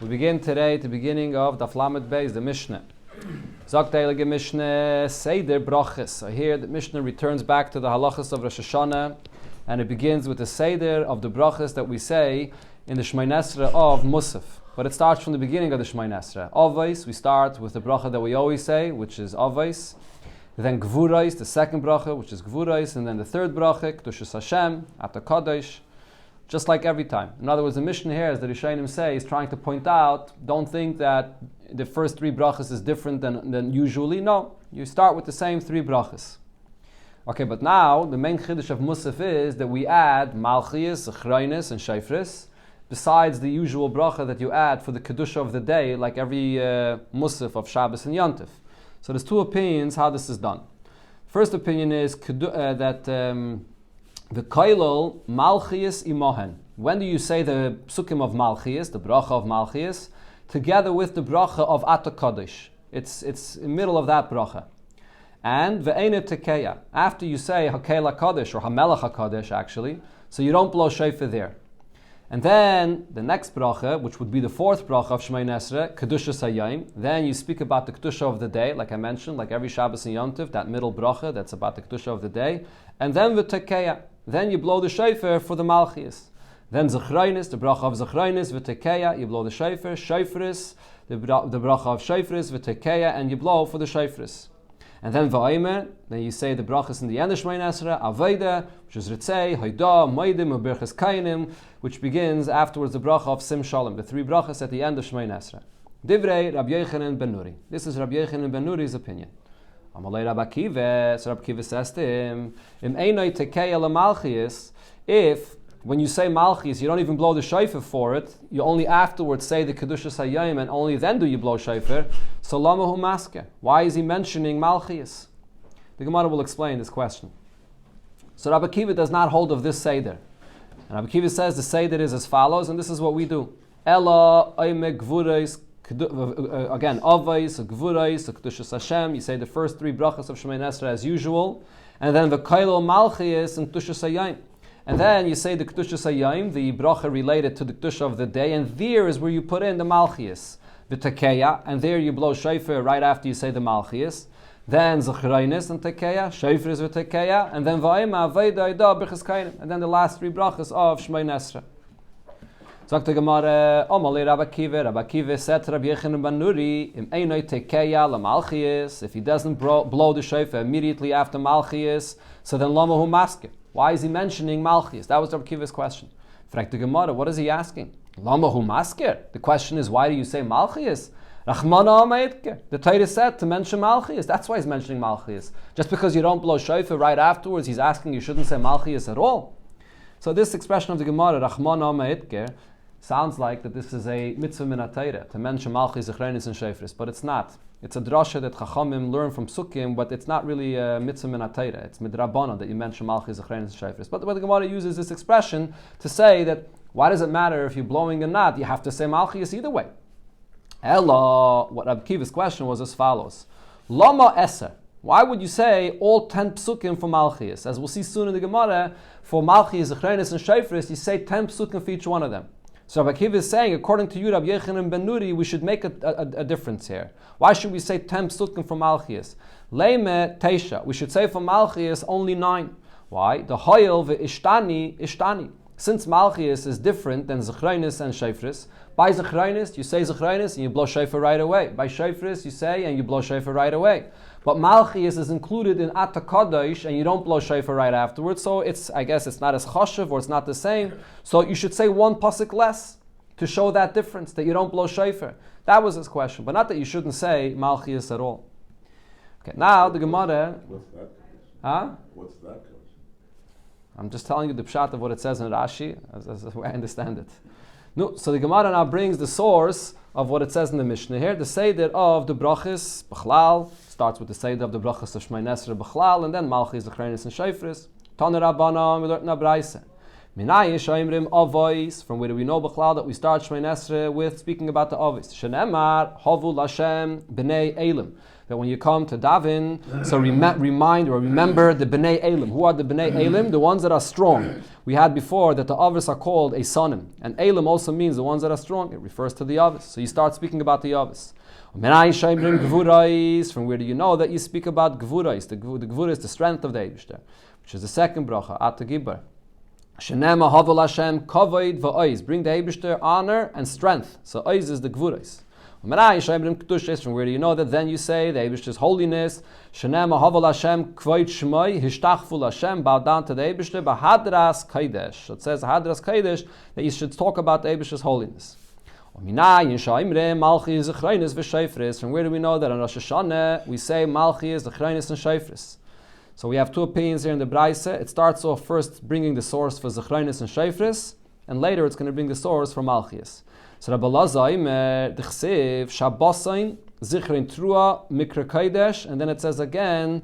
We begin today at the beginning of Daf Lamed Beis, the Mishnah. Zok Teilige Mishnah, Seder Brachas. So here the Mishnah returns back to the halachas of Rosh Hashanah, and it begins with the Seder of the Brachas that we say in the Shemoneh Esrei of Musaf. But it starts from the beginning of the Shemoneh Esrei. Avos, we start with the bracha that we always say, which is Avos. Then Gvurais, the second bracha, which is Gvurais, and then the third bracha, Kedushas Hashem, Ata Kadosh. Just like every time. In other words, the Mishnah here, as the Rishonim say, is trying to point out, don't think that the first three brachas is different than usually. No, you start with the same three brachas. Okay, but now, the main chiddush of Musaf is that we add Malchias, Achraynis, and Shofris, besides the usual bracha that you add for the Kedusha of the day, like every Musaf of Shabbos and Yontif. So there's two opinions how this is done. First opinion is that the kailol Malchias imohen. When do you say the psukim of Malchias, the bracha of Malchias, together with the bracha of Ata Kadosh? It's in the middle of that bracha. And ve'ene tekeya. After you say Hakel HaKadosh or Hamelech HaKadosh actually, so you don't blow shofar there. And then the next bracha, which would be the fourth bracha of Shemoneh Esrei, Kedushas Hayom, then you speak about the Kedusha of the day, like I mentioned, like every Shabbos and Yontif, that middle bracha, that's about the Kedusha of the day. And then v'tekeya. Then you blow the shofar for the Malchias. Then Zachraynis, the bracha of Zachraynis, v'tekeya, you blow the shofar. Shofris, the bracha of Shofris, v'tekeya, and you blow for the Shofris. And then v'aymer, then you say the brachas in the end of Shemoneh Esrei, Aveda, which is Ritzei, Hoida, Moedim, Uberches Kainim, which begins afterwards the bracha of Sim Shalom, the three brachas at the end of Shemoneh Esrei. Divrei Rabbi Yochanan ben Nuri. This is Rabbi Yochanan ben Nuri's opinion. Amalei Rabbi Akiva, so Rabbi Akiva says to him, Im einoi tekeya lemalchias, if when you say Malchias, you don't even blow the shofar for it, you only afterwards say the Kedushas Hayom, and only then do you blow shofar, so lama hu maske. Why is he mentioning Malchias? The Gemara will explain this question. So Rabbi Akiva does not hold of this Seder. And Rabbi Akiva says the Seder is as follows, and this is what we do. Ela oime gvurais, again, Avos, Gvurais, Kedushas Hashem, you say the first three brachas of Shemoneh Esrei as usual, and then the Kailo Malchias and Kedushas Hayom. And then you say the Kedushas Hayom, the bracha related to the Kedusha of the day, and there is where you put in the Malchias, the Tekeya, and there you blow shofar right after you say the Malchias. Then Zachraynis and Tekeya, Shofar is with Tekeya, and then Va'ima, Vayda, Ida, Birchas Kainim, and then the last three brachas of Shemoneh Esrei. Sagt the Gemara, Omalei Rabbi Akiva said to Rabbi Yochanan ben Nuri, Im einoi tekeya lemalchias, if he doesn't blow the shofar immediately after Malchias, so then lama hu maske. Why is he mentioning Malchias? That was Rabbi Akiva's question. Fragt the Gemara, what is he asking? Lama hu maske. The question is, why do you say Malchias? Rachmana amaitke. The Torah said to mention Malchias. That's why he's mentioning Malchias. Just because you don't blow shofar right afterwards, he's asking you shouldn't say Malchias at all. So this expression of the Gemara, Rachmana amaitke, sounds like that this is a mitzvah min ha-Torah, to mention Malchis, Zachraynis, and Shofris, but it's not. It's a drasha that Chachamim learn from Sukkim, but it's not really a mitzvah min ha-Torah. It's midrabana that you mention Malchis, Zachraynis, and Shofris. But the Gemara uses this expression to say that why does it matter if you're blowing or not? You have to say Malchis either way. Ella, what Rabbi Akiva's question was as follows: Lama eser. Why would you say all 10 psukim for Malchis? As we'll see soon in the Gemara, for Malchis, Zachraynis, and Shofris, you say 10 psukim for each one of them. So Rabbi Akiva is saying, according to you, Rabbi Yochanan ben Nuri, we should make a difference here. Why should we say 10 psukim for Malchias? Leime teisha. We should say for Malchias only 9. Why? The hoyel ve'ishtani. Since Malchias is different than Zachraynis and Shofris, by Zachraynis, you say Zachraynis and you blow shofar right away. By Shofris, you say and you blow shofar right away. But Malchias is included in Ata Kadosh and you don't blow shofar right afterwards, so I guess it's not as chashuv or it's not the same. So you should say one pasuk less to show that difference, that you don't blow shofar. That was his question, but not that you shouldn't say Malchias at all. Okay, now the Gemara... What's that? Huh? What's that? I'm just telling you the pshat of what it says in Rashi, as the way I understand it. No, so the Gemara now brings the source of what it says in the Mishnah here. The Seder of the brachas, B'chlal, starts with the Seder of the brachas of Shemoneh Esrei B'chlal, and then Malchis, Zachraynis, and Shofris. Tana Rabbanan, we learned in a Braisa. Minayin shaymrim avos. From where do we know B'chlal that we start Shemona Esrei with speaking about the avos? Shenemar havu lashem b'nei elim. That when you come to Davin, so remind or remember the B'nai Elim. Who are the B'nai Elim? The ones that are strong. We had before that the Avos are called a sonim. And Elim also means the ones that are strong. It refers to the Avos. So you start speaking about the Avos. From where do you know that you speak about Gvurais? The Gvura is the strength of the Eibishter, which is the second bracha, At Gibbar. Shenema Havel Hashem Kavoid Va'oiz. Bring the Eibishter honor and strength. So Oiz is the Gvurais. From where do you know that then you say the Eibishter's holiness? Shenema Havel Hashem Kvoid Shmoi Hishtachful Hashem. Bow down to the Eibishter Bahadras Kaidesh. It says Hadras Kaidesh that you should talk about the Eibishter's holiness. From where do we know that on Rosh Hashanah we say Malchi is the Chreinis and Shofris? So we have two opinions here in the Braise. It starts off first bringing the source for Zechreinis and Shofris, and later it's going to bring the source for Malchias. So Rabbi Lazar, the Chsiv, Shabbosain, Zichrin Trua, Mikra Kaidesh, and then it says again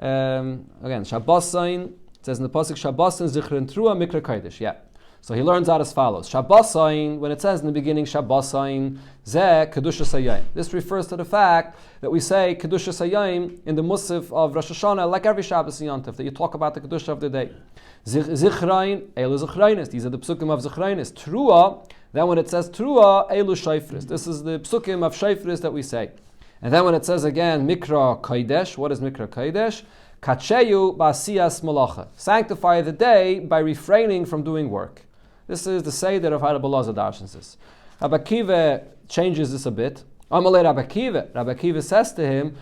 Shabbosain, it says in the Pasuk, Shabbosain, Zichrin Trua, Mikra Kaidesh, yeah. So he learns out as follows. Shabbosain, when it says in the beginning, Shabbosain, Zeh, Kedushas Hayom. This refers to the fact that we say Kedushas Hayom in the Musaf of Rosh Hashanah, like every Shabbos and Yontif, that you talk about the Kedusha of the day. Zichrain, Elu Zichreinis. These are the Psukim of Zichreinis. Trua, then when it says Trua, Elu Shofris. This is the Psukim of Shofris that we say. And then when it says again, Mikra Kaidesh, what is Mikra Kaidesh? Kacheyu Ba'asiyas Malacha. Sanctify the day by refraining from doing work. This is the Seder of Rabbi Elazar darshans this. Rabbi Akiva changes this a bit. Amalei Rabbi Akiva says to him,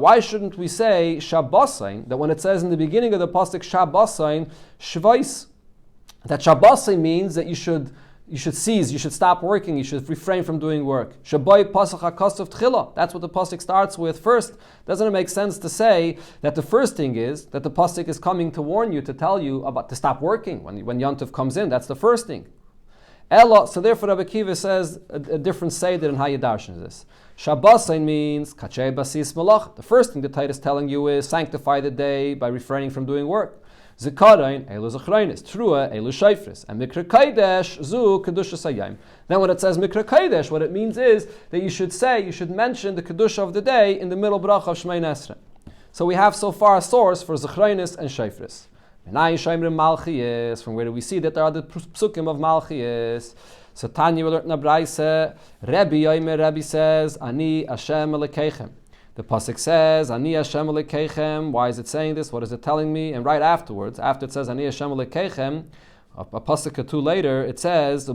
why shouldn't we say Shabbosain, that when it says in the beginning of the pasuk Shabbosain, Shvais, that Shabbosain means that you should cease, you should stop working, you should refrain from doing work. Shabboi pasuk hakosov tchila. That's what the pasuk starts with first. Doesn't it make sense to say that the first thing is that the pasuk is coming to warn you, to tell you about to stop working when Yontif comes in? That's the first thing. Ella, so therefore Rabbi Akiva says a different seder in how you darshan this. Shabbosain means kachei basis malach. The first thing the Torah is telling you is sanctify the day by refraining from doing work. Zikarein, elu zechreinis, trua, elu shofris, and mikra kaidesh, zu kedushas hayom. Then when it says mikra kaidesh, what it means is that you should mention the kedusha of the day in the middle bracha of Shemona Esrei. So we have so far a source for zechreinis and shofris. From where do we see that there are the psukim of Malchias? So Tanya will learn in the Braise, Rebbe says, Ani Hashem Elokeichem. The pasuk says, Ani Hashem Elokeichem. Why is it saying this? What is it telling me? And right afterwards, after it says, Ani Hashem Elokeichem, a pasuk or two later, it says, it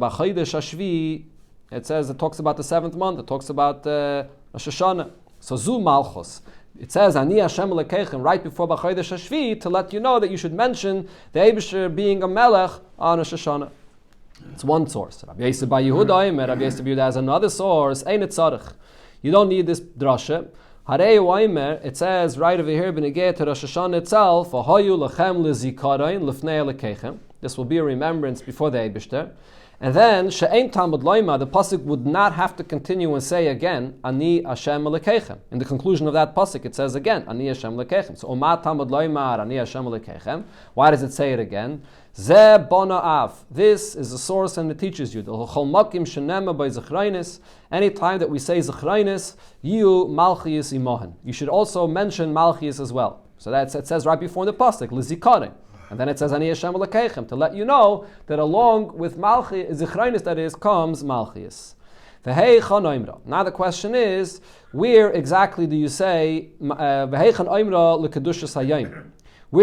talks about the seventh month, it talks about Rosh Hashanah. So Zu Malchus. It says, Ani Hashem Elokeichem, right before B'chodesh Hashvi, to let you know that you should mention the Eibusher being a melech on Rosh Hashanah. It's one source. Rabbi Yosef Bar Yehuda, Rabbi Yosef Bar Yehuda has another source. Ein et tzarich. You don't need this drasha. Harei Waimer, it says right over here, B'negeh to Rosh Hashanah itself, V'hoyu lechem lezikarein lefnei Elokeichem. This will be a remembrance before the Eibusher. And then, She'ein Talmud Loima, the pasuk would not have to continue and say again, Ani Hashem Elokeichem. In the conclusion of that pasuk, it says again, Ani Hashem Elokeichem. So, Oma Talmud Loima, Ani Hashem Elokeichem. Why does it say it again? Ze Bona Av. This is the source and it teaches you. The Chol Makim Shenema by Zechreinis. Any time that we say Zechreinis, Yu Malchias Imohen. You should also mention Malchias as well. So that it says right before the pasuk, Lizikarein. And then it says, Ani Hashem Elokeichem, to let you know that along with Malchi, Zichreinis that is, comes Malchias. Now the question is, where exactly do you say, Where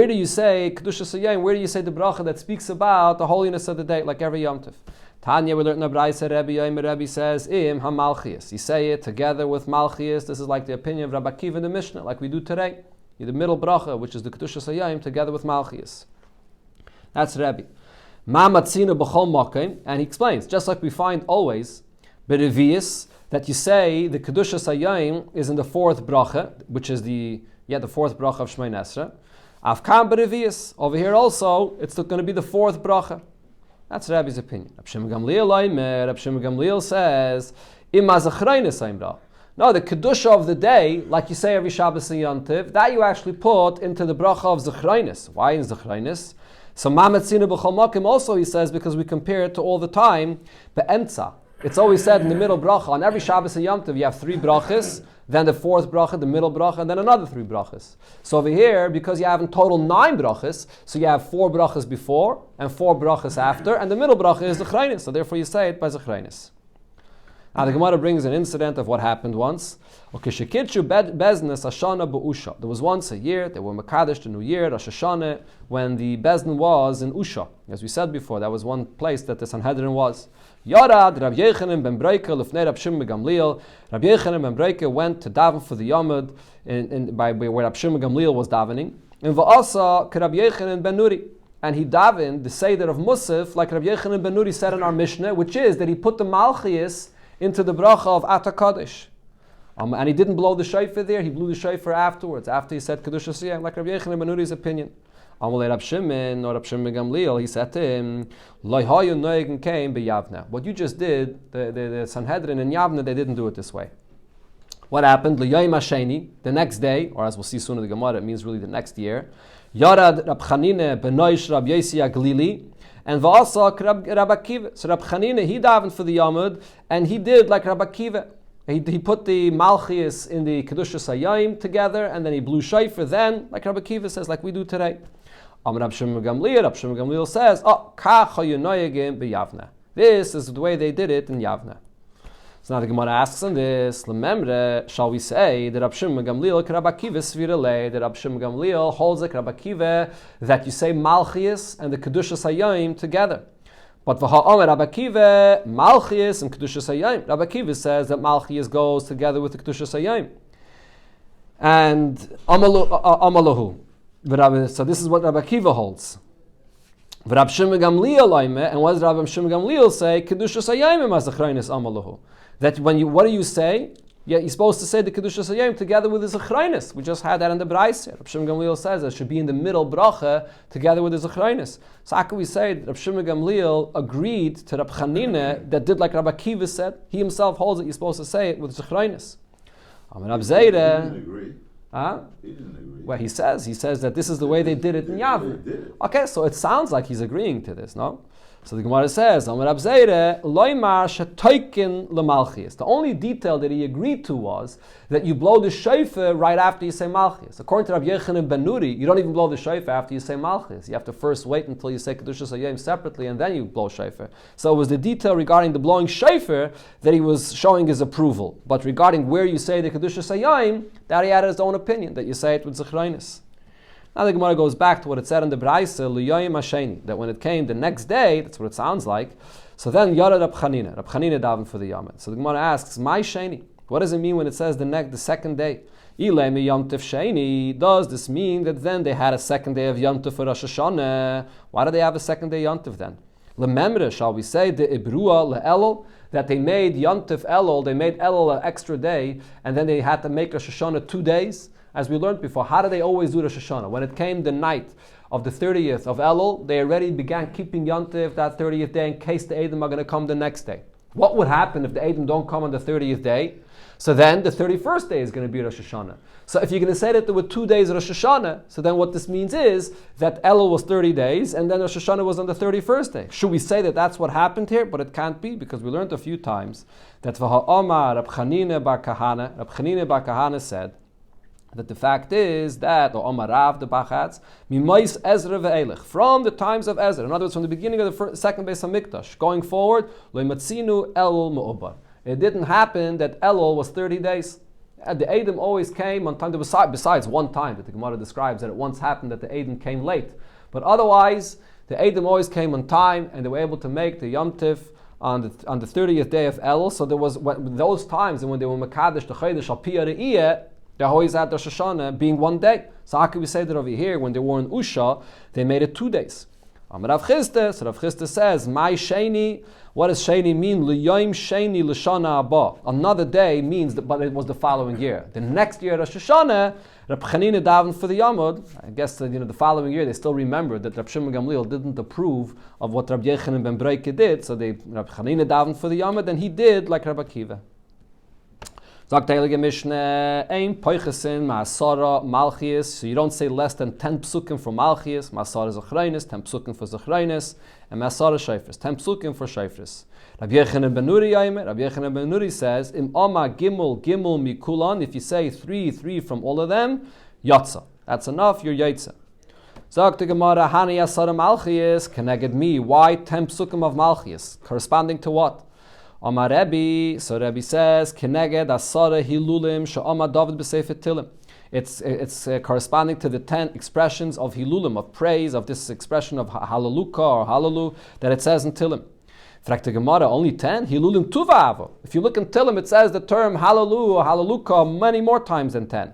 do you say Kedushas Hayom? Where do you say the bracha that speaks about the holiness of the day, like every Yom Tov? Tanya, we learned in the Braise, Rebbe says, Im HaMalchias. You say it together with Malchias. This is like the opinion of Rabbi Akiva in the Mishnah, like we do today. The middle bracha, which is the Kedushas Hayom, together with Malchias. That's Rebbe. Ma'amatzina b'chol makim, and he explains, just like we find always, Berevius, that you say the Kedushas Hayom is in the fourth bracha, which is the fourth bracha of Shemona Esrei. Avkam Berevius, over here also, it's going to be the fourth bracha. That's Rebbe's opinion. Reb Shimon Gamliel says, Ima Zechreinis Aimra. No, the Kedusha of the day, like you say every Shabbos and Yom Tov, that you actually put into the bracha of Zechreinis. Why in Zechreinis? So Mamatzina b'chol makim also he says because we compare it to all the time be'emtza. It's always said in the middle bracha on every Shabbos and Yom Tov you have 3 brachas, then the 4th bracha, the middle bracha, and then another 3 brachas. So over here, because you have in total 9 brachas, so you have 4 brachas before and 4 brachas after, and the middle bracha is zechraynis. So therefore you say it by zechraynis. Now the Gemara brings an incident of what happened once. There was once a year, they were Makadesh, the New Year, Rosh Hashanah, when the Bezdin was in Usha. As we said before, that was one place that the Sanhedrin was. Yarad, Rabbi Yechanan ben Breike, Lefnei Rab Shimon Gamliel. Rabbi Yechanan ben Breike went to daven for the Yomad by where Rab Shimon Gamliel was davening. And Va'asa, Rabbi Yechanan ben Nuri. And he davened the Seder of Musaf, like Rabbi Yechanan ben Nuri said in our Mishnah, which is that he put the Malchias into the bracha of Ata Kadosh. And he didn't blow the shofar there, he blew the shofar afterwards, after he said Kedusha Siyam, like Rabbi Yechanan ben Nuri's opinion. Amalei Rab Shimon, or Rab Shimon Gamliel, he said to him, Loi hayu noegen came b'Yavna. What you just did, the Sanhedrin in Yavna, they didn't do it this way. What happened? L'yayim hasheni, the next day, or as we'll see soon in the Gemara, it means really the next year, Yarad Rab Chanine b'noish Rab Yosi Aglili, and Va'asa Rab Akiva. So Rab Chanine, he davened for the Yamud, and he did like Rab Akiva. He put the Malchias in the Kedusha Sayayim together, and then he blew shofar then, like Rab Akiva says, like we do today. Rab Shimon Gamliel says, this is the way they did it in Yavna. So now the Gemara asks on this, shall we say that Rab Shimon Gamliel that Rab Shimon Gamliel holds like Rab Akiva that you say Malchias and the Kedusha Sayayim together. But v'ha'omer Rab Akiva, Malchias and Kedusha Sayayim. Rab Akiva says that Malchias goes together with the Kedusha Sayayim. And Amalahu. So this is what Rabbi Akiva holds. Rab Shimon Gamliel, and what does Rabbi Shimon Gamliel say? Kedusha Sayayim as amalahu. That what do you say? Yeah, you're supposed to say the Kedusha Sayayim together with the Zechraynis. We just had that in the Braise. Rab Shimon Gamliel says that it should be in the middle bracha together with the Zechraynis. So how can we say that Rab Shimon Gamliel agreed to Rab Chanine that did like Rabbi Akiva said? He himself holds it. You're supposed to say it with Zechraynis. Rab Zayda. He didn't agree. He didn't agree. Well, he says that this is the way they did it in Yavna. Okay, so it sounds like he's agreeing to this, no? So the Gemara says, the only detail that he agreed to was that you blow the shofar right after you say Malchias. According to Rabbi Yechanan ben Nuri, you don't even blow the shofar after you say Malchias. You have to first wait until you say Kedusha Sayayim separately and then you blow shofar. So it was the detail regarding the blowing shofar that he was showing his approval. But regarding where you say the Kedusha Sayayim, that he had his own opinion, that you say it with Zechraynis. Now the Gemara goes back to what it said in the Braise, L'yoyim hasheni, that when it came the next day, that's what it sounds like. So then Yara Rab Chanine davened for the Yamid. So the Gemara asks, "My sheni, what does it mean when it says the second day? Ilay mi Yom Tov sheni. Does this mean that then they had a second day of Yom Tov for Rosh Hashanah? Why do they have a second day Yom Tov then? Lememre, shall we say the Ibrua leElul, that they made Yom Tov Elul, they made Elul an extra day, and then they had to make Rosh Hashanah 2 days." As we learned before, how do they always do Rosh Hashanah? When it came the night of the 30th of Elul, they already began keeping Yom Tov that 30th day in case the Edom are going to come the next day. What would happen if the Edom don't come on the 30th day? So then the 31st day is going to be Rosh Hashanah. So if you're going to say that there were 2 days of Rosh Hashanah, so then what this means is that Elul was 30 days and then Rosh Hashanah was on the 31st day. Should we say that that's what happened here? But it can't be, because we learned a few times that V'ha'omar Rab Chanine bar Kahana said that the fact is that, or Omar Rav the Bachatz, Mimois Ezra ve'elech, from the times of Ezra, in other words, from the beginning of the second Beis Hamikdash, going forward, Lo Matzinu Elul Mu'ubar. It didn't happen that Elul was 30 days. The Edom always came on time. There was, besides one time that the Gemara describes that it once happened that the Edom came late. But otherwise, the Edom always came on time, and they were able to make the Yom Tiv on the 30th day of Elul. So there was those times, and when they were Mekadesh the Chodesh Al Pi Re'iyeh, they always had Rosh Hashanah being 1 day. So how can we say that over here, when they were in Usha, they made it 2 days? Rav Chisda, so Rav Chisda says, "My sheni." What does sheni mean? L'yoyim sheni l'shana haba. Another day means that, but it was the following year. The next year, Rosh Hashanah, Rab Chanine davened for the Yamud. I guess the following year they still remembered that Rab Shimon Gamliel didn't approve of what Rab Yechanan ben Breike did. So Rab Chanine davened for the Yamud, and he did like Rab Akiva. Sagt der Heilige Mishnah, ein Poichesin, Ma'asara, Malchias. So you don't say less than 10 psukim for Malchias, Ma'asara Zachreinis, 10 psukim for Zachreinis, and Ma'asara Shayfris, 10 psukim for Shayfris. Rabbi Yechanan ben Nuri Yaimer, Rabbi Yechanan ben Nuri says, Im Oma Gimel Mikulan, if you say 3 from all of them, Yatza. That's enough, you're Yaitza. Sagt the Gemara, Hani Asara Malchias, Keneged me, why 10 psukim of Malchias? Corresponding to what? Amar Rebbe, so Rebbe says, Keneged Asara Hilulim Sha'ama David B'Sefer Tilim. It's corresponding to the 10 expressions of Hilulim, of praise, of this expression of Hallelujah or Hallelu that it says in Tilim. Fragt the Gemara, only 10? Hilulim Tuva'ava. If you look in Tilim, it says the term Hallelu or Hallelujah many more times than 10.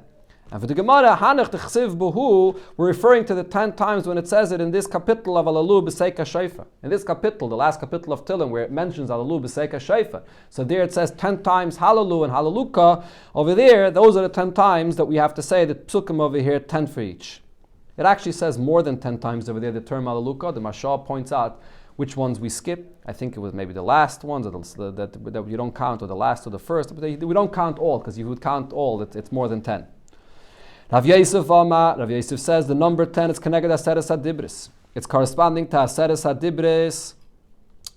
And for the Gemara, Hanach T'chsiv Buhu, we're referring to the 10 times when it says it in this capital of Alalu B'Seika Shaifa. In this capital, the last capital of Tilim, where it mentions Alalu B'Seika Shaifa. So there it says 10 times Halalu and Halaluka. Over there, those are the 10 times that we have to say the psukim over here, 10 for each. It actually says more than 10 times over there, the term Halaluka. The Mashal points out which ones we skip. I think it was maybe the last ones that you don't count, or the last or the first. But we don't count all, because if you would count all, it's more than 10. Rav Yosef says the number 10 is connected to Aseres HaDibris. It's corresponding to Aseres HaDibris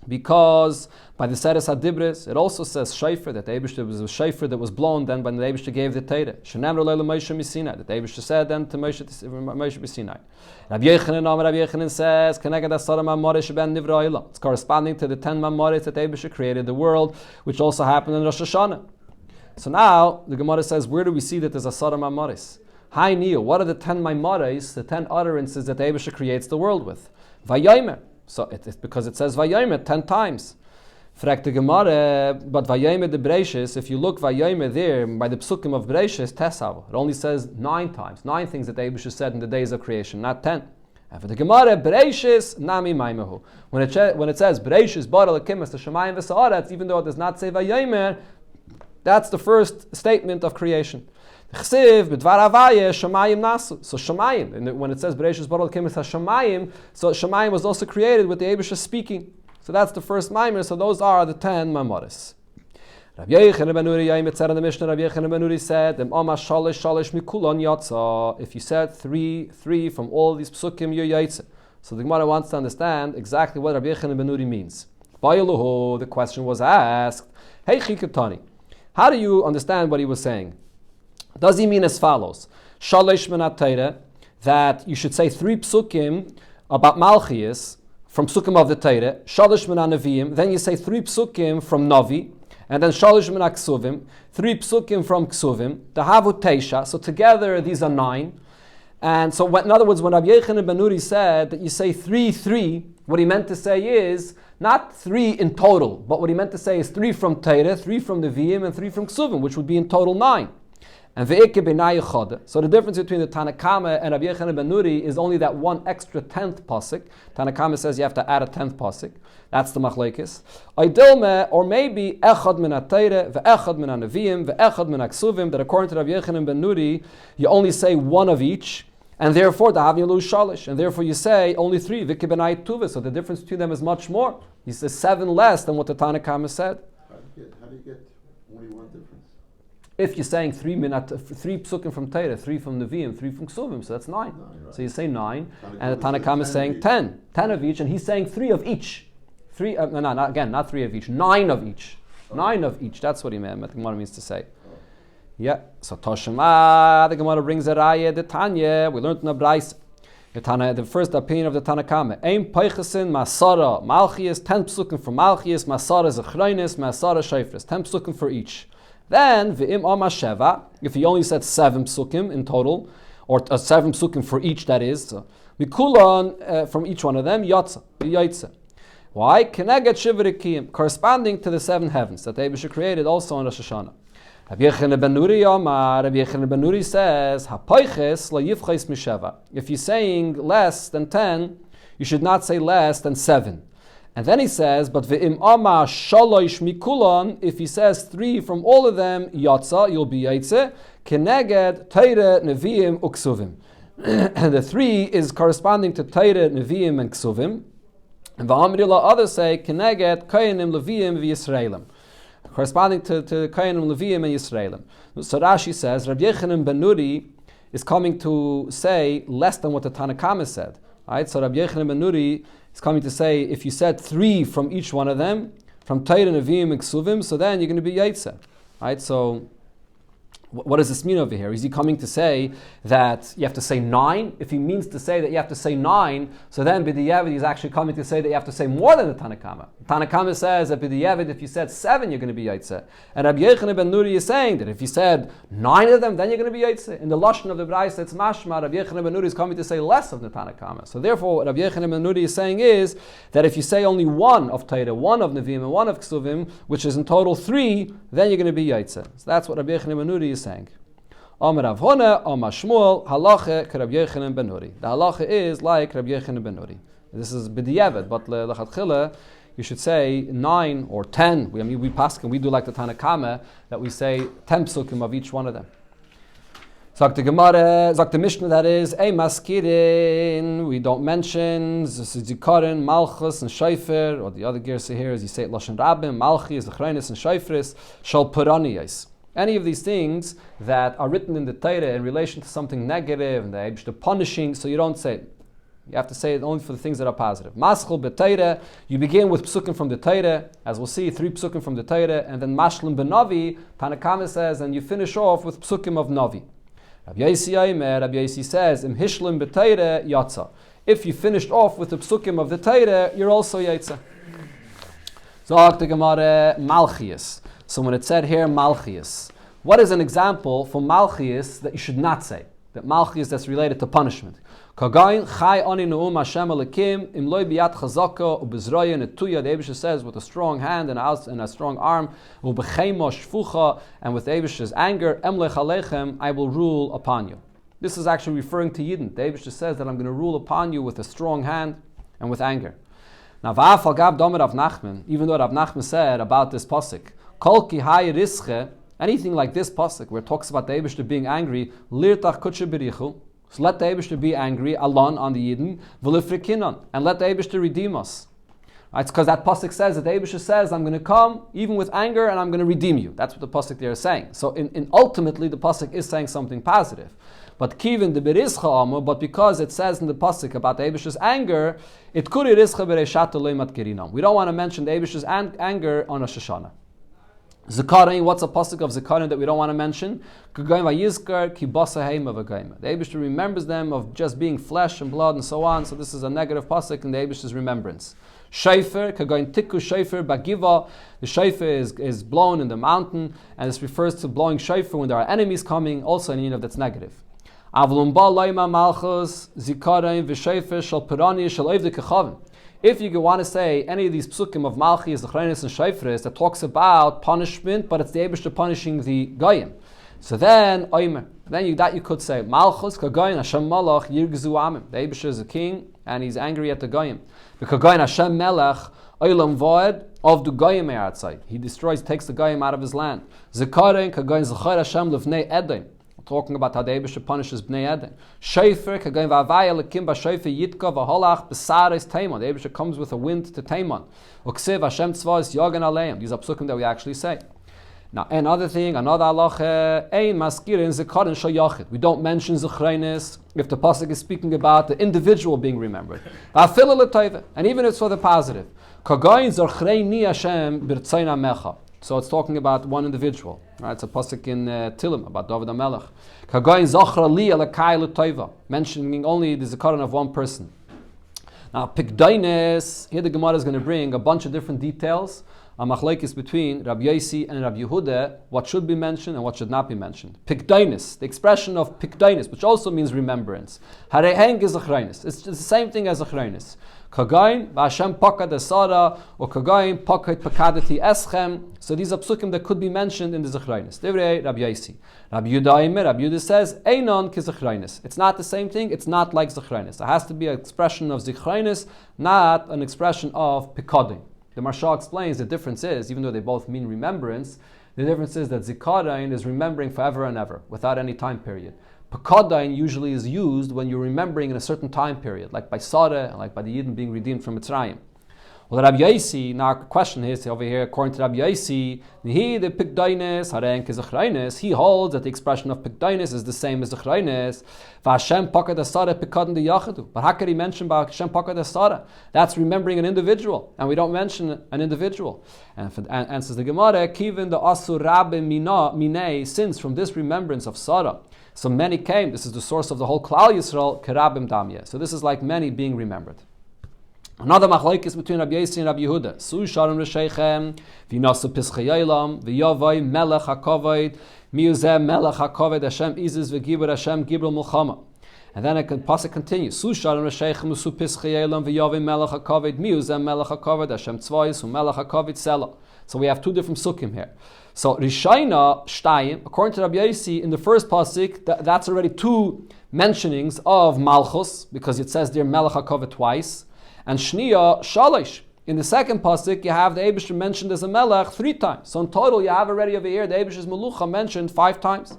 because by the Aseres HaDibris it also says Shayfer, that the Eibishter was a Shayfer that was blown then when the Eibishter gave the Torah. Shenamru le'le Moshe Misinai, that the Eibishter said then to Moshe Misinai. Rabbi Yechanan says connected to Asara Mamoris ben Nivra Ilah. It's corresponding to the 10 Mamoris that the Eibishter created the world, which also happened in Rosh Hashanah. So now the Gemara says, where do we see that there's Asara Mamoris? Hi Neo, what are the 10 Maimares, the 10 utterances that the Eibusha creates the world with? Vayomer. So it's because it says Vayomer 10 times. Fragt the Gemara, but Vayomer de Breishis, if you look Vayomer there, by the psukim of Breishis, Tesav, it only says 9 times. 9 things that the Eibusha said in the days of creation, not 10. And for the Gemara, Breishis, Nami Maimahu. When it says Breishis, Bara Lekim, the Shemayim V'Sa'aretz, even though it does not say Vayomer, that's the first statement of creation. Chsiv b'dvar Havaya Shamayim nasu. So Shamayim, and when it says Bereshis Bara L'Kim es Shamayim, so Shamayim was also created with the Eibusha speaking. So that's the first Maimer. So those are the 10 Maimoris. Rabbi Yechanan ben Nuri Yayim said in the Mishnah. Rabbi Yechanan ben Nuri said, shalish mikulon yatsa. If you said 3 from all these psukim, you're yaitze. So the Gemara wants to understand exactly what Rabbi Yechanan ben Nuri means. Ba'iluhu, the question was asked, Hey Chikutani, how do you understand what he was saying? Does he mean as follows? Shalish minat Torah, that you should say 3 psukim about Malchias from psukim of the Torah, Shalish minat Nevi'im, then you say 3 psukim from Navi, and then Shalish minat Ksuvim, 3 psukim from Ksuvim, the Havu Teisha, so together these are 9. And so in other words, when Rabbi Yechanan ben Nuri said that you say 3, what he meant to say is not 3 in total, but what he meant to say is 3 from Torah, 3 from Nevi'im, and 3 from Ksuvim, which would be in total 9. And so the difference between the Tanakama and Rabbi Yechanan ben Nuri is only that one extra 10th pasuk. Tanakama says you have to add a 10th pasuk. That's the machlekes. Or maybe echad min ha-Torah, ve'echad min ha-Nevi'im, ve'echad min ha-Ksuvim, that according to Rabbi Yechanan ben Nuri, you only say 1 of each, and therefore the having lose shalish, and therefore you say only 3. V'ki b'nai tuva. So the difference between them is much more. He says 7 less than what the Tanakama said. How do you get only 1 difference? If you're saying 3 psukim from Torah, 3 from Nevi'im, 3 from Ksuvim, so that's 9. Right. So you say 9, and the Tanakam is saying 10 of each, and he's saying 3 of each. 3, not 3 of each, 9 of each. 9 of each, that's what he meant, the Gemara means to say. Yeah, so Toshema, the Gemara brings a raya, the Tanya, we learned in the Brais. The first opinion of the Tanakama. Ein Peichesin, Masara, Malchias, 10 psukim from Malchias, Masara Zechreinis, Masara Shayfris, 10 psukim for each. Then, V'im Oma Sheva, if he only said 7 psukim in total, or 7 psukim for each, that is, Mikulan, from each one of them, Yatsa. Why? Keneget Shivrikim, corresponding to the 7 heavens that the Eibusha created also in Rosh Hashanah. Rabbi Yechanan ben Nuri says, Ha'poiches la yivchais misheva. If you're saying less than 10, you should not say less than 7. And then he says, but ve'im ama shalosh mikulon, if he says 3 from all of them, yatsa, you'll be yaitze, keneged Torah, Nevi'im, uksuvim. And the 3 is corresponding to Torah, Nevi'im, and Ksuvim. And v'amrila, others say, keneged Koyanim, Levi'im, v'Yisraelim. corresponding to Kohanim, Leviim, and Yisraelim. So Rashi says, Rabbi Yochanan ben Nuri is coming to say less than what the Tanna Kama said. Right? So Rabbi Yochanan ben Nuri is coming to say, if you said 3 from each one of them, from Torah, Nevi'im, and Ksuvim, so then you're going to be Yaitse. Right? So what does this mean over here? Is he coming to say that you have to say 9? If he means to say that you have to say 9, so then B'diavad he's actually coming to say that you have to say more than the Tanna Kama. Tanna Kama says that B'diavad, if you said 7, you're going to be Yaitse. And Rabbi Yochanan ben Nuri is saying that if you said 9 of them, then you're going to be Yaitse. In the Lashon of the Braisa, it's mashma, Rabbi Yochanan ben Nuri is coming to say less of the Tanna Kama. So therefore, what Rabbi Yochanan ben Nuri is saying is that if you say only 1 of Torah, 1 of Nevi'im, and 1 of Ksuvim, which is in total 3, then you're going to be Yaitse. So that's what Rabbi Yochanan ben Nuri is saying. Amar Rav Huna, Amar Shmuel, halacha ke Rabbi Yochanan ben Nuri. The halacha is like Rabbi Yochanan ben Nuri. This is b'diavad, but lechatchila, you should say 9 or 10. We paskin, we do like the Tanna Kama, that we say 10 psukim of each one of them. Sagt the Gemara, sagt the Mishnah, that is, Ei maskirin, we don't mention zikarin, malchus, and shayfer, or the other gersa here is you say it lashon rabim, malchi is the chreinis and shayfris, shal puraniyais. Any of these things that are written in the Torah in relation to something negative and the punishing, so you don't say it. You have to say it only for the things that are positive. Maschel b'Torah, you begin with psukim from the Torah, as we'll see, 3 psukim from the Torah, and then mashlim b'Navi, Tanna Kama says, and you finish off with psukim of Navi. Rabbi Yosi says, im hishlim b'Torah yatsa. If you finished off with the psukim of the Torah, you're also yatsa. Zog the Gemara Malchias. So when it said here Malchias, what is an example for Malchias that you should not say? That Malchias that's related to punishment. Kagain chai ani neum Hashem alekim im loy biyat chazaka ubezroya netuya. The Eibusha says with a strong hand and a strong arm ubechema shfucha, and with Eibusha's anger emlech alechem, I will rule upon you. This is actually referring to Yidden. The Eibusha says that I'm going to rule upon you with a strong hand and with anger. Now va'afal gab domer Rav Nachman, even though Rav Nachman said about this pasuk, Kol ki hay rische, anything like this pasuk where it talks about the Eibusha being angry, lirtach kutshe berichu, so let the Eibusha be angry, alon on the Yidden, v'lifrikinon, and let the Eibusha redeem us. Right, it's because that pasuk says that the Eibusha says, I'm going to come even with anger and I'm going to redeem you. That's what the pasuk there is saying. So in ultimately the pasuk is saying something positive. But kivin the berischa amu, but because it says in the pasuk about the Eibusha's anger, it kuri rischa bereishat leimat kirinam. We don't want to mention the Eibusha's anger on Rosh Hashanah. Zikarin, what's a pasuk of Zikarin that we don't want to mention? The Eibusha remembers them of just being flesh and blood and so on, so this is a negative pasuk in the Eibusha's remembrance. Shayfer, Kagain Tiku Shayfer Bagiva, the Shayfer is blown in the mountain, and this refers to blowing Shayfer when there are enemies coming, also in that's negative. Avlumba Laima Malchus, Zikarin, Vishayfer, Shal Pirani, Shal Evde Kechavim. If you want to say any of these psukim of Malchi, the Chreinis and Shayfris, that talks about punishment, but it's the Eibusha punishing the Goyim. So then, you could say, Malchus, Kagoyin, Hashem Malach, Yirgzu Amim. The Eibusha is a king, and he's angry at the Goyim. The Kagoyin, Hashem Melech, Oilam Voed, of the Goyim outside. He takes the Goyim out of his land. Zekarin, Kagoyin, Zechar Hashem Levnei Edim. Talking about how the Eibusha punishes Bnei Eden. Shayfer, Kagain Vavaya Lekim Bashayfer Yitka Vaholach Besares Taimon. The Eibusha comes with a wind to Taimon. Uksiv Hashem Tzvos Yogan Aleim. These are psukim that we actually say. Now, another halacha, Ein Maskirin Zekarin Shayachid. We don't mention Zechreinis if the pasuk is speaking about the individual being remembered. And even if it's for the positive. Kagain Zechreini Hashem Birtzaina Mecha. So it's talking about one individual. Right? It's a pasuk in Tilim about David HaMelech. Kagayin zachra li alakai l'toiva, mentioning only the zikaron of one person. Now, pikdaines, here the Gemara is going to bring a bunch of different details, a machlekes between Rabbi Yosi and Rabbi Yehuda, what should be mentioned and what should not be mentioned. Pikdaines, the expression of pikdaines, which also means remembrance. Hareheng is zachrainis. It's the same thing as zachrainis. Kagain, Vashem pakad esara, or Kagain pakad pakadati eschem. So these are psukim that could be mentioned in the zachrainis. Divrei Rabbi Yosi. Rabbi Yehuda says, Einon ki zachrainis. It's not the same thing, it's not like zachrainis. There has to be an expression of zachrainis, not an expression of pikadin. The Marsha explains the difference is, even though they both mean remembrance, the difference is that zikarin is remembering forever and ever, without any time period. Pakadain usually is used when you're remembering in a certain time period, like by Sarah and like by the Yidden being redeemed from Mitzrayim. Well, Rabbi Yosi, now our question is over here, according to Rabbi Yosi, he holds that the expression of pikdainis is the same as zechrainis. But how could he mention about Hashem pakad asara? That's remembering an individual, and we don't mention an individual. And says the Gemara, kivin the asur rabbe minei, since from this remembrance of Sarah, so many came. This is the source of the whole Klal Yisrael, kerabim damya. So this is like many being remembered. Another machlokes between Rabbi Yosi and Rabbi Yehuda. Su sharim resheichem, v'nasu pischei yolam, v'yavai melech hakoved, miuzeh melech hakoved, Hashem izis v'gibur Hashem gibur mulchama. And then pasuk continues. Su sharim resheichem, su pischei yolam, v'yavai melech hakoved, miuzeh melech hakoved, Hashem tzvayis, u'melech hakoved selah. So we have two different sukkim here. So Rishayna Shtayim, according to Rabbi Yosi, in the first pasuk, that's already two mentionings of Malchus, because it says there Melech HaKavod twice, and Shniya Shalish. In the second pasuk, you have the Eibusher mentioned as a Melech 3 times. So in total, you have already over here the Eibusher's Melucha mentioned 5 times.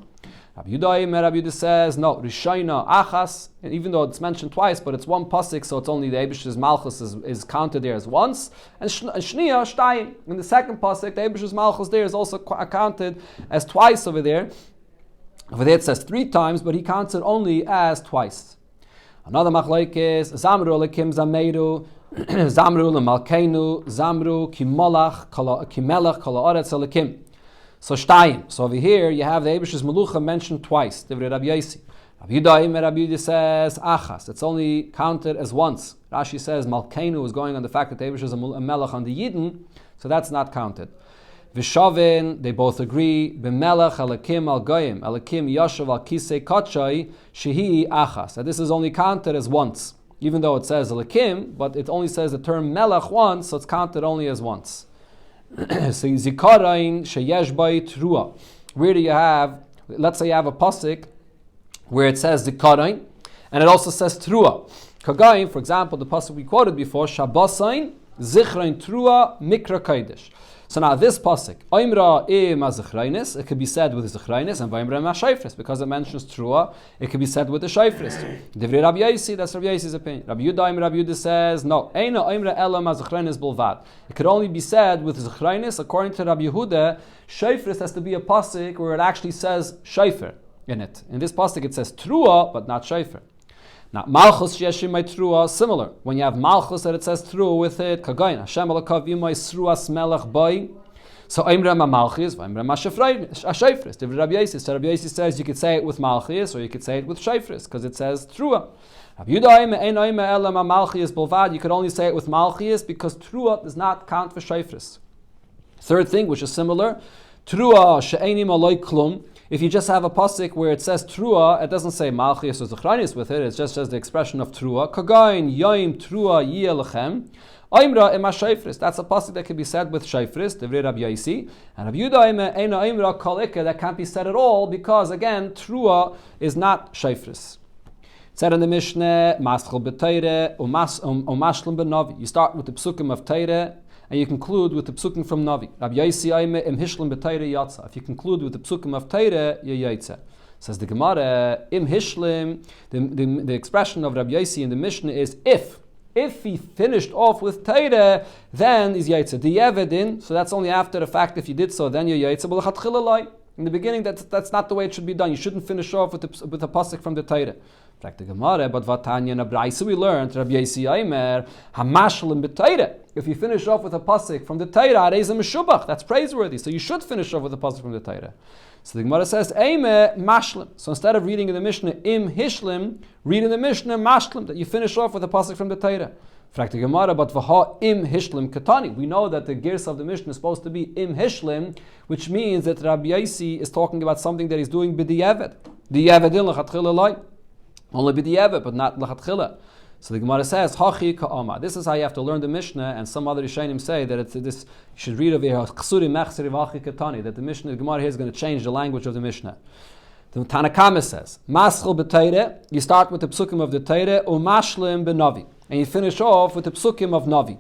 Rabbi Yehuda says, no, Rishayna Achas, and even though it's mentioned twice, but it's one pasuk, so it's only the Eibusher's Malchus is counted there as once. And Shniya Shtayim, in the second pasuk, the Eibusher's Malchus there is also counted as twice over there. Over there it says 3 times, but he counts it only as twice. Another machlok is Zamru lekim Zameru, Zamru lemalkeinu, Zamru kimelach kala oretz lekim. So Shtayim. So over here you have the Eibusher's Melucha mentioned twice. Divrei Rabbi Yosi. Rabbi Yehuda says Achas. It's only counted as once. Rashi says Malkeinu is going on the fact that the Eibusher is a Melech on the Yidden, so that's not counted. Vishavin, they both agree. B'melech alakim al goyim, alakim yashav al kisei kachai shehi achas. That this is only counted as once, even though it says alakim, but it only says the term melech once, so it's counted only as once. So zikarain sheyesh bay trua. Where do you have? Let's say you have a pasuk where it says zikarain, and it also says trua. Kagain, for example, the pasuk we quoted before, shabasain zichrain trua mikra kodesh. So now this pasuk, Oimra im azichrainis, it could be said with the zichrainis, and Vaimra im ashayfris, because it mentions trua, it could be said with the shayfris. Divrei Rabbi Yosi, that's Rabbi Yosi's opinion. Rabbi Yehuda says, no, Eina Oimra elam azichrainis bulvad. It could only be said with zichrainis. According to Rabbi Yehuda, shayfris has to be a pasuk where it actually says shayfer in it. In this pasuk it says trua, but not shayfer. Now, Malchus Yeshimai Trua, similar. When you have Malchus that it says Trua with it, Kagain, Hashem alakav yimai Sruas Melech Bai. So, Imra Ma Malchus, Imra Ma Shayfris. Rabbi Yosi says you could say it with Malchus or you could say it with Shayfris because it says Trua. Rabbi Yehuda Ein Oima Ela Ma Malchus Bolvad, you could only say it with Malchus because Trua does not count for Shayfris. Third thing, which is similar, Trua She'enim Aloi Klum. If you just have a pasuk where it says trua, it doesn't say malchias or zechrainis with it. It just says the expression of trua. Kagain yoim trua yielechem. Oimra ema shayfris. That's a pasuk that can be said with shayfris. Divrei Rabbi Yosi. And Rabbi Yehuda eina oimra kol ikka, that can't be said at all because again trua is not shayfris. It said in the Mishnah, maschel b'teire umashlim b'navi. You start with the psukim of teire, and you conclude with the psukim from Navi. Rabbi Yosi aime im hishlim b'teire yatsa. If you conclude with the psukim of teire, you yatsa. Says the Gemara, im hishlim, the expression of Rabbi Yosi in the Mishnah is if he finished off with teire, then is yatsa. The yevedin, so that's only after the fact. If you did so, then you yatsa. But in the beginning, that's not the way it should be done. You shouldn't finish off with a pasuk from the teire. But Vatanya na Braisa we learned Rabbi Yosi Aimer Hamashlim b'Teire. If you finish off with a pasuk from the Teira, Reizim Meshubach, that's praiseworthy. So you should finish off with a pasuk from the Teira. So the Gemara says Aimer Mashlim. So instead of reading in the Mishnah Im Hishlim, read in the Mishnah Mashlim, that you finish off with a pasuk from the Teira. But Vaha Im Hishlim Katani. We know that the gears of the Mishnah is supposed to be Im Hishlim, which means that Rabbi Yosi is talking about something that he's doing b'diavad. Di'avedin l'chatchila loy. Only b'diavad, but not l'chatchila. So the Gemara says, Hachi ka'ama. This is how you have to learn the Mishnah, and some other Rishonim say that it's this. You should read over here, Chsuri mechseri v'hachi katani, that the Mishnah, the Gemara here is going to change the language of the Mishnah. The Tanakama says, Maschel b'teire, you start with the psukim of the teire, umashlim b'navi, and you finish off with the psukim of navi.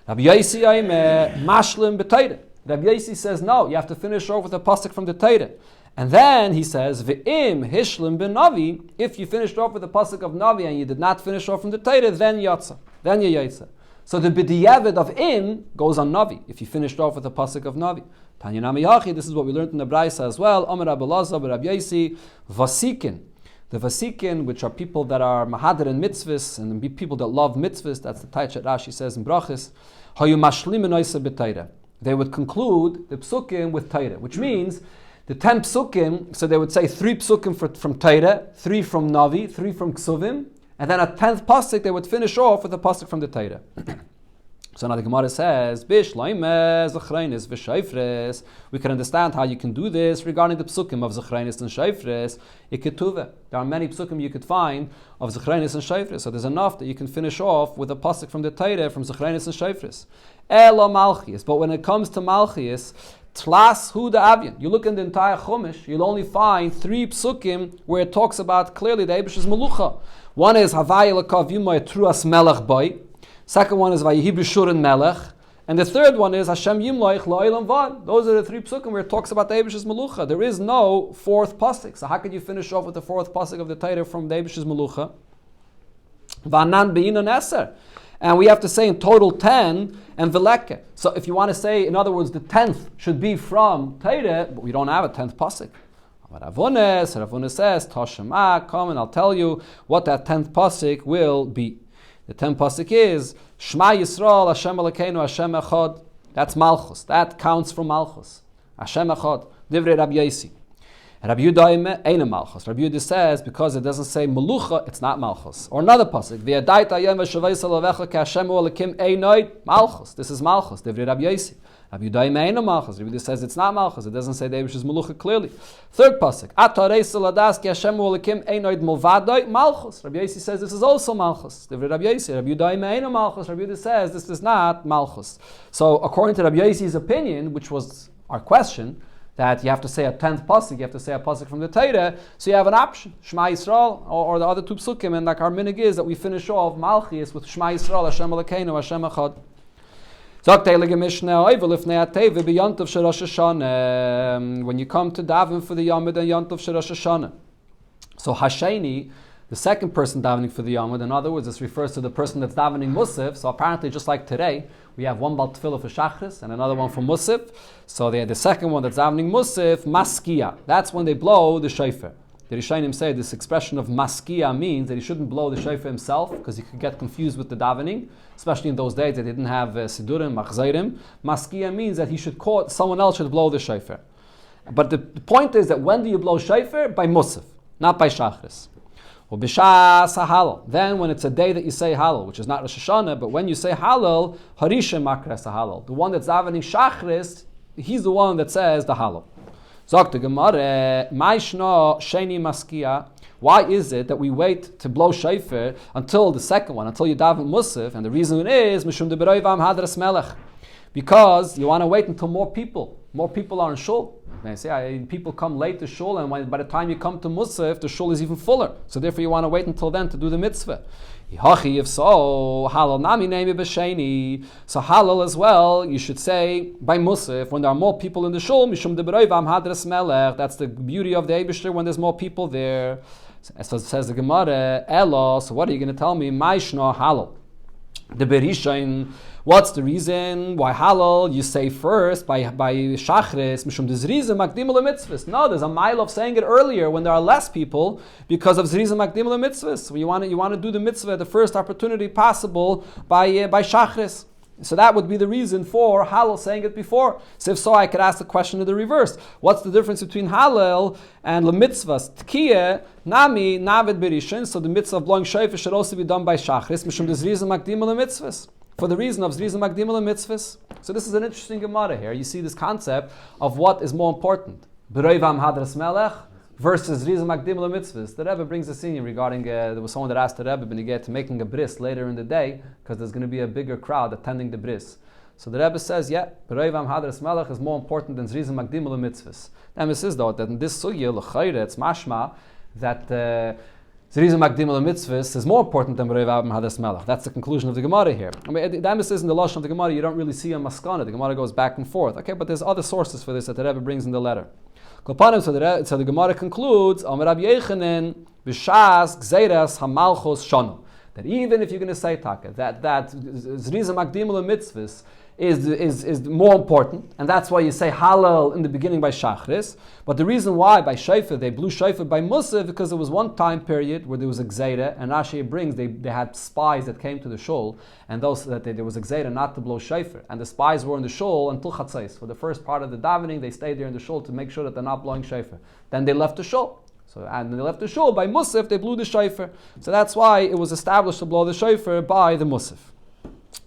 Rabbi Yosi aime mashlim b'teire. Rabbi Yosi says, no, you have to finish off with a pasuk from the teire. And then he says, V'im hishlim ben Navi, if you finished off with the pasuk of Navi and you did not finish off from the Torah, then yatsa, then you yatsa. So the b'diavad of in goes on Navi, if you finished off with the pasuk of Navi. Tanya Nami Yachi, this is what we learned in the Braisa as well. Amar Rabbi Lazar, Rabbi Yaisi, Vasikin. The Vasikin, which are people that are mahadir in mitzvahs, and people that love mitzvahs, that's the taich that Rashi says in Brachis, Hayu mashlim enoisa b'Torah. They would conclude the psukim with Torah, which means the 10 psukim, so they would say 3 psukim from Torah, 3 from Navi, 3 from Ksuvim, and then a 10th pasuk they would finish off with a pasuk from the Torah. So now the Gemara says, we can understand how you can do this regarding the psukim of Zechreinis and Shayfres. There are many psukim you could find of Zechreinis and Shayfres, so there's enough that you can finish off with a pasuk from the Torah from Zechreinis and Shayfres. Ela Malchias, but when it comes to Malchias, Tlas Hu da Avyan. You look in the entire Chumash, you'll only find 3 psukim where it talks about clearly the Eibish's Melucha. One is Havai Elakav Yumay Truas Melech Boy. Second one is Vayihi B'Shurin Melech. And the third one is Hashem Yimloich Lo'ilam Vad. Those are the 3 psukim where it talks about the Eibish's Melucha. There is no 4th pasuk. So how could you finish off with the 4th pasuk of the Torah from the Eibish's Melucha? V'anan Be'inon Eser. And we have to say in total 10 and Veleke. So if you want to say, in other words, the 10th should be from Torah, but we don't have a 10th pasuk. Ravunes says, Toshema, come and I'll tell you what that 10th pasuk will be. The 10th pasuk is Shema Yisrael Hashem Elokeinu Hashem Echad. That's Malchus. That counts from Malchus. Hashem Echad. Divrei Rabbi Yosi. Rabbi Yudaim Eina Malchus. Rabbi Yudaim says because it doesn't say Melucha, it's not Malchus. Or another pasuk. V'yadaita Yom V'shavayis Alavecha Ki Hashem Elokim Einoid Malchus. This is Malchus. Divrei Rabbi Yosi. Rabbi Yudaim Eina Malchus. Rabbi Yudaim says it's not Malchus. It doesn't say the Eibish's Melucha clearly. Third pasuk. Atarei Saladas Ki Hashem Elokim Einoid Mulvadoi Malchus. Rabbi Yosi says this is also Malchus. Divrei Rabbi Yosi. Rabbi Yudaim Eina Malchus. Rabbi Yudaim says this is not Malchus. So according to Rabbi Yosi's opinion, which was our question, that you have to say a 10th pasuk, you have to say a pasuk from the Torah, so you have an option, Shema Yisrael, or the other 2 psukim, and like our minig is that we finish off Malchias with Shema Yisrael, Hashem Elokeinu, Hashem Echad. When you come to daven for the Yomid and Yontav Shel Rosh Hashanah. So Hasheni, the second person davening for the Yomid, in other words, this refers to the person that's davening Musaf. So apparently, just like today, we have one Bal Tefillah for Shachris and another one for Musaf. So the second one that's davening Musaf, Maskia. That's when they blow the shofar. The Rishonim say this expression of Maskia means that he shouldn't blow the shofar himself because he could get confused with the davening, especially in those days they didn't have Sidurim, Machzairim. Maskia means that he should call, someone else should blow the shofar. But the point is that when do you blow shofar? By Musaf, not by Shachris. Then when it's a day that you say Halal, which is not Rosh Hashanah, but when you say Halal, Harisha Makras Halal. The one that's davening Shachris, he's the one that says the Halal. Zok the Gemara, Maishna Sheni Maskia. Why is it that we wait to blow shofar until the second one, until you daven Musaf? And the reason is Mishum de Beroivam Hadras Melech. Because you want to wait until more people are in shul. They say people come late to shul, and by the time you come to Musaf, the shul is even fuller. So therefore, you want to wait until then to do the mitzvah. If so, halal nami nemi b'sheni. So halal as well, you should say by Musaf when there are more people in the shul. Mishum de beroivam hadras melech. That's the beauty of the Eibishter when there's more people there. So it says the Gemara, Elo. So what are you going to tell me? Maishna halal. The berishain. What's the reason why halal you say first by shachris? Mishum dezriza makdimul mitzvahs. No, there's a mile of saying it earlier when there are less people because of zriza makdimul mitzvahs. So you want to do the mitzvah at the first opportunity possible by shachris. So that would be the reason for halal saying it before. So if so, I could ask the question in the reverse. What's the difference between halal and lemitzvahs? Tkiyah, nami, navid berishin. So the mitzvah of blowing shofar should also be done by shachris. Mishum dezriza makdimul mitzvahs. For the reason of Zriza Magdimul Mitzvahs. So this is an interesting Gemara here. You see this concept of what is more important. Beroivam Hadras Melech versus Zriza Magdimul Mitzvahs. The Rebbe brings a scene regarding, there was someone that asked the Rebbe when he get to making a bris later in the day because there's going to be a bigger crowd attending the bris. So the Rebbe says, Beroivam Hadras Melech is more important than Zriza Magdimul Mitzvahs. The Rebbe says though that in this sugya, l'chayre, it's mashma, that Zriza Magdimul Mitzvahs is more important than Beroivam Hadras Melech. That's the conclusion of the Gemara here. I mean, the emphasis in the Lashon of the Gemara, you don't really see a maskana. The Gemara goes back and forth. Okay, but there's other sources for this that the Rebbe brings in the letter. So the Gemara concludes, Amar Rabbi Yechanan, B'shas Gzeiras HaMalchus Shonu. that even if you're going to say taka, that zriza makdimul mitzvahs is more important, and that's why you say Hallel in the beginning by Shachris. But the reason why by Shofar they blew Shofar by Musaf, because there was one time period where there was a Gzeira, and Rashi brings they had spies that came to the shul, and those that there was a Gzeira not to blow Shofar, and the spies were in the shul until Chatzais. For the first part of the davening, they stayed there in the shul to make sure that they're not blowing Shofar. Then they left the shul. So, and they left the shul by Musaf, they blew the Shofar. So that's why it was established to blow the Shofar by the Musaf.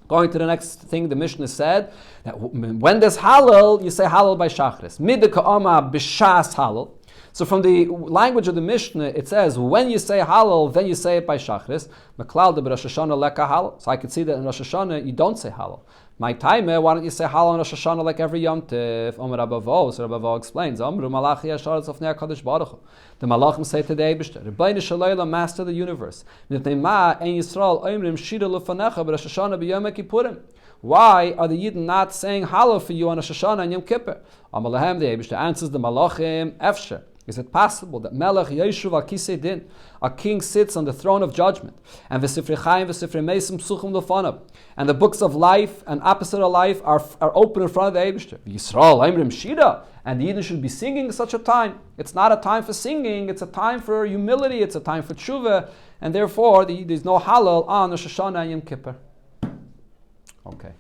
Going to the next thing, the Mishnah said that when there's Hallel, you say Hallel by Shachris. Midde ka'ama b'shas Hallel. So from the language of the Mishnah, it says when you say Hallel, then you say it by Shachris. Maklal de b'Rosh Hashanah leka Hallel. So I could see that in Rosh Hashanah you don't say Hallel. My time, why don't you say Hallel in Rosh Hashanah like every Yom Tiv? Omer Rabavo, so Rabavo explains. Omru malachi yasharetz ofnei HaKadosh Baruch Hu. The Malachim say to the Eibishter, Rebbeinu Shalayla, Master of the universe. Nitnei ma en Yisrael oimrim shira lefanecha b'Rosh Hashanah b'Yom Kippurim. Why are the Yidden not saying Hallel for you on Rosh Hashanah and Yom Kippur? Amalahem, the Eibishter answers the Malachim, Efsher. Is it possible that Melech Yeshuv al Kisei Din, a king sits on the throne of judgment, and V'sifrei Chaim V'sifrei Mesim Psuchim Lefanav, and the books of life and opposite of life are open in front of the Eibishter? Yisrael Aimrim Shida, and the Yidden should be singing at such a time. It's not a time for singing; it's a time for humility. It's a time for tshuva, and therefore there's no Hallel on Rosh Hashanah and Yom Kippur. Okay.